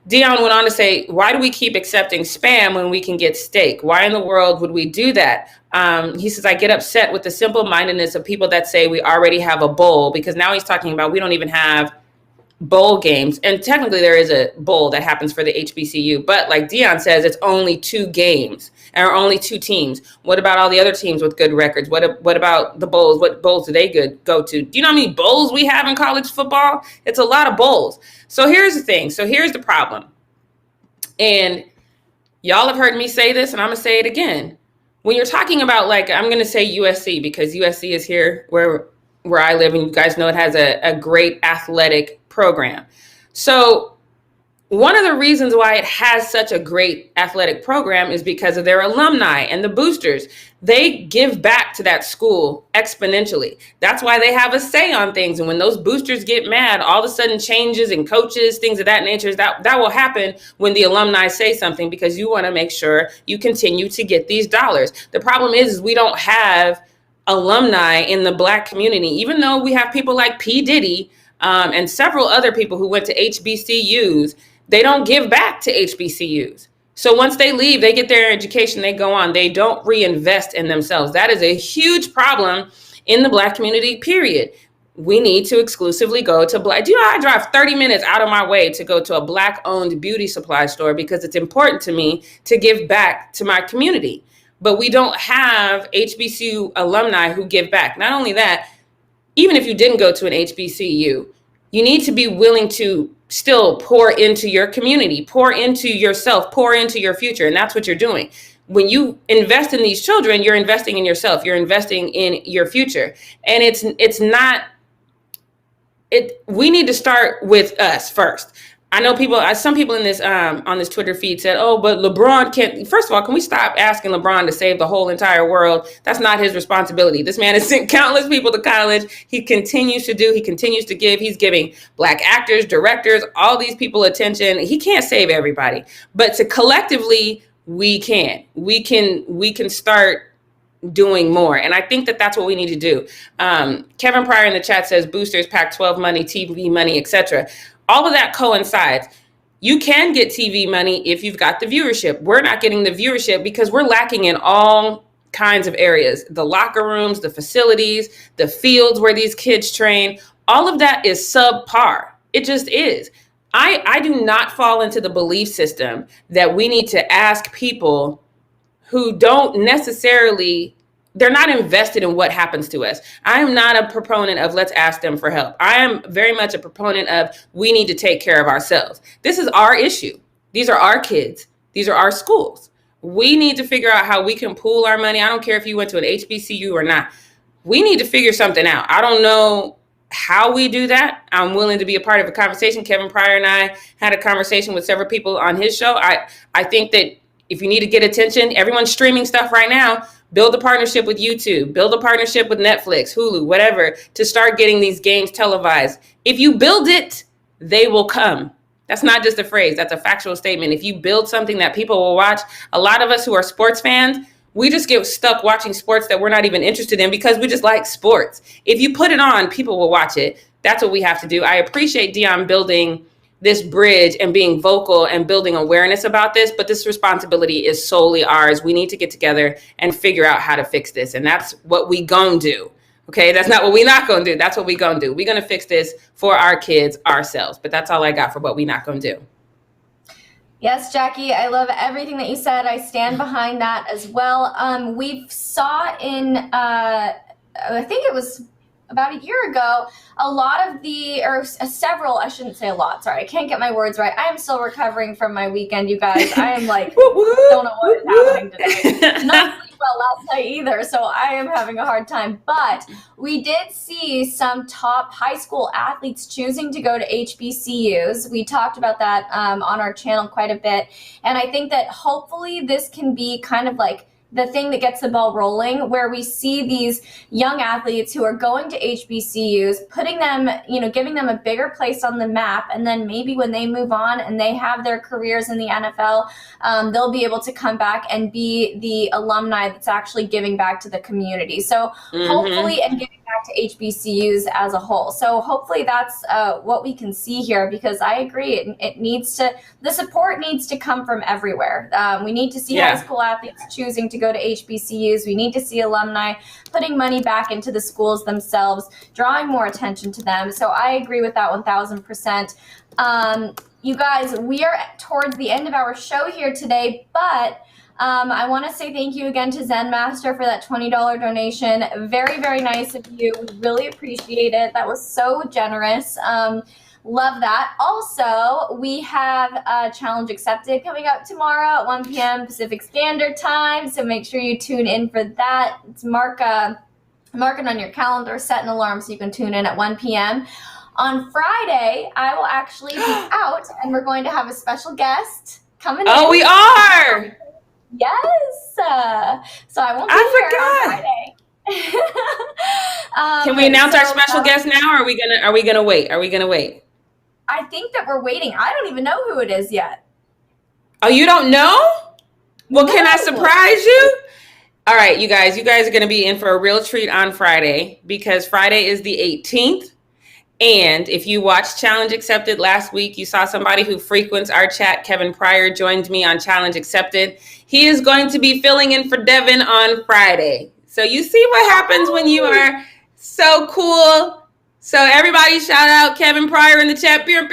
Deion went on to say, why do we keep accepting spam when we can get steak? Why in the world would we do that? He says, I get upset with the simple-mindedness of people that say we already have a bowl, because now he's talking about we don't even have bowl games. And technically there is a bowl that happens for the HBCU. But like Deion says, it's only 2 games or only 2 teams. What about all the other teams with good records? What about the bowls? What bowls do they go to? Do you know how many bowls we have in college football? It's a lot of bowls. So here's the thing. So here's the problem. And y'all have heard me say this, and I'm going to say it again. When you're talking about, like, I'm going to say USC, because USC is here where I live, and you guys know it has a great athletic program. So one of the reasons why it has such a great athletic program is because of their alumni and the boosters. They give back to that school exponentially. That's why they have a say on things. And when those boosters get mad, all of a sudden changes in coaches, things of that nature, that will happen when the alumni say something, because you want to make sure you continue to get these dollars. The problem is we don't have alumni in the Black community, even though we have people like P. Diddy and several other people who went to HBCUs. They don't give back to HBCUs. So once they leave, they get their education, they go on. They don't reinvest in themselves. That is a huge problem in the Black community, period. We need to exclusively go to Black. Do you know I drive 30 minutes out of my way to go to a Black-owned beauty supply store because it's important to me to give back to my community. But we don't have HBCU alumni who give back. Not only that, even if you didn't go to an HBCU, you need to be willing to still pour into your community, pour into yourself, pour into your future. And that's what you're doing. When you invest in these children, you're investing in yourself, you're investing in your future. And we need to start with us first. I know some people in this on this Twitter feed said, oh, but LeBron can't. First of all, can we stop asking LeBron to save the whole entire world? That's not his responsibility. This man has sent countless people to college. He continues to give. He's giving Black actors, directors, all these people attention. He can't save everybody, but collectively we can. We can start doing more. And I think that's what we need to do. Kevin Pryor in the chat says boosters, Pac-12 money, TV money, etc. All of that coincides. You can get TV money if you've got the viewership. We're not getting the viewership because we're lacking in all kinds of areas. The locker rooms, the facilities, the fields where these kids train, all of that is subpar. It just is. I do not fall into the belief system that we need to ask people who don't necessarily, they're not invested in what happens to us. I am not a proponent of let's ask them for help. I am very much a proponent of we need to take care of ourselves. This is our issue. These are our kids. These are our schools. We need to figure out how we can pool our money. I don't care if you went to an HBCU or not. We need to figure something out. I don't know how we do that. I'm willing to be a part of a conversation. Kevin Pryor and I had a conversation with several people on his show. I think that if you need to get attention, everyone's streaming stuff right now. Build a partnership with YouTube, build a partnership with Netflix, Hulu, whatever, to start getting these games televised. If you build it, they will come. That's not just a phrase. That's a factual statement. If you build something that people will watch, a lot of us who are sports fans, we just get stuck watching sports that we're not even interested in because we just like sports. If you put it on, people will watch it. That's what we have to do. I appreciate Dion building this bridge and being vocal and building awareness about this, but this responsibility is solely ours. We need to get together and figure out how to fix this. And that's what we gonna do. Okay, that's not what we not gonna do. That's what we gonna do. We're gonna fix this for our kids ourselves. But that's all I got for what we not gonna do. Yes, Jackie, I love everything that you said. I stand behind that as well. We saw in, I think it was about a year ago, a lot of several, I shouldn't say a lot, sorry, I can't get my words right. I am still recovering from my weekend, you guys. I am like, don't know what is happening today. Not sleep well last night either, so I am having a hard time. But we did see some top high school athletes choosing to go to HBCUs. We talked about that on our channel quite a bit. And I think that hopefully this can be kind of like the thing that gets the ball rolling, where we see these young athletes who are going to HBCUs, putting them, giving them a bigger place on the map. And then maybe when they move on and they have their careers in the NFL, they'll be able to come back and be the alumni that's actually giving back to the community. So hopefully, and giving back to HBCUs as a whole. So hopefully that's what we can see here, because I agree, the support needs to come from everywhere. We need to see high school athletes choosing to go to HBCUs. We need to see alumni putting money back into the schools themselves, drawing more attention to them. So I agree with that 1000%. You guys, we are towards the end of our show here today, but I want to say thank you again to Zen Master for that $20 donation. Very, very nice of you. We really appreciate it. That was so generous. Love that. Also, we have a Challenge Accepted coming up tomorrow at 1 p.m. Pacific Standard Time, so make sure you tune in for that. It's mark it on your calendar, set an alarm so you can tune in at 1 p.m. On Friday, I will actually be out, and we're going to have a special guest coming in. Oh, we are! Yes! So I won't be here on Friday. Can we announce our special guest now, or are we gonna wait? Are we gonna wait? I think that we're waiting. I don't even know who it is yet. Oh, you don't know? Well, no. Can I surprise you? All right, you guys are going to be in for a real treat on Friday, because Friday is the 18th. And if you watched Challenge Accepted last week, you saw somebody who frequents our chat. Kevin Pryor joined me on Challenge Accepted. He is going to be filling in for Devin on Friday. So you see what happens when you are so cool. So everybody shout out Kevin Pryor in the chat. Beer.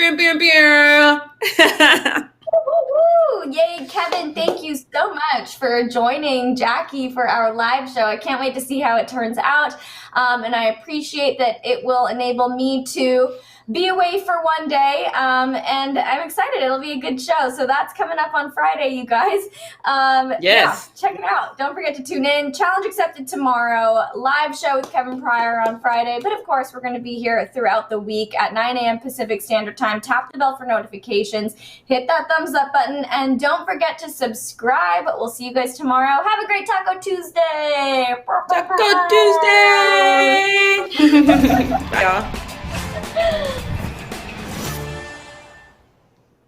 Yay, Kevin, thank you so much for joining Jackie for our live show. I can't wait to see how it turns out. And I appreciate that it will enable me to be away for one day. And I'm excited. It'll be a good show. So that's coming up on Friday, you guys. Yes. Yeah, check it out. Don't forget to tune in. Challenge Accepted tomorrow. Live show with Kevin Pryor on Friday. But of course, we're going to be here throughout the week at 9 a.m. Pacific Standard Time. Tap the bell for notifications. Hit that thumbs up button. And don't forget to subscribe. We'll see you guys tomorrow. Have a great Taco Tuesday. Taco Tuesday. Y'all.